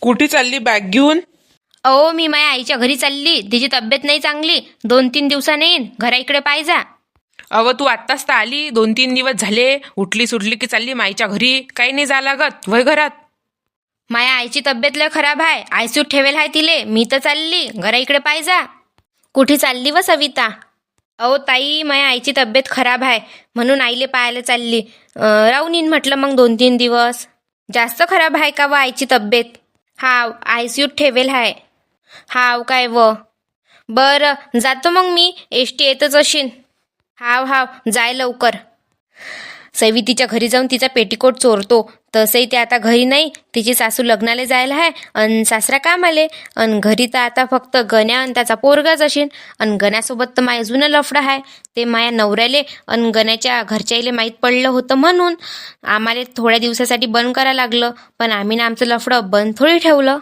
कुठे चालली बॅग घेऊन? अहो, मी माझ्या आईच्या घरी चालली. तिची तब्येत नाही चांगली. 2-3 दिवसाने येईन. घरा इकडे पाहिजा. अव तू आत्ताच तर आली, 2-3 दिवस झाले. उठली सुटली की चालली माईच्या घरी. काही नाही जा लागत वय घरात. माझ्या आईची तब्येत लय खराब आहे. आयसीयूत ठेवेल आहे तिले. मी तर चालली. घरा इकडे पाहिजा. कुठे चालली व सविता? अहो ताई, माझ्या आईची तब्येत खराब आहे म्हणून आईले पाहायला चालली. राहून येईन म्हटलं मग 2-3 दिवस. जास्त खराब आहे का व आईची तब्येत? हाव, आयसीयूत ठेवेल आहे. हाव काय व? बरं, जातो मग मी. एसटी येतच अशीन. हाव हाव, जाय लवकर. सवितीच्या घरी जाऊन तिचा पेटीकोट चोरतो. तसंही ते आता घरी नाही. तिची सासू लग्नाला जायला आहे आणि सासरा कामाले. आणि घरी तर आता फक्त गण्या आणि त्याचा पोरगाच असेल. आणि गण्यासोबत तर माझ्या जुनं लफडं आहे. ते माझ्या नवऱ्याले आणि गण्याच्या घरच्याईले माहीत पडलं होतं म्हणून आम्हाला थोड्या दिवसासाठी बंद करायला लागलं. पण आम्ही ना आमचं लफडं बंद थोडी ठेवलं.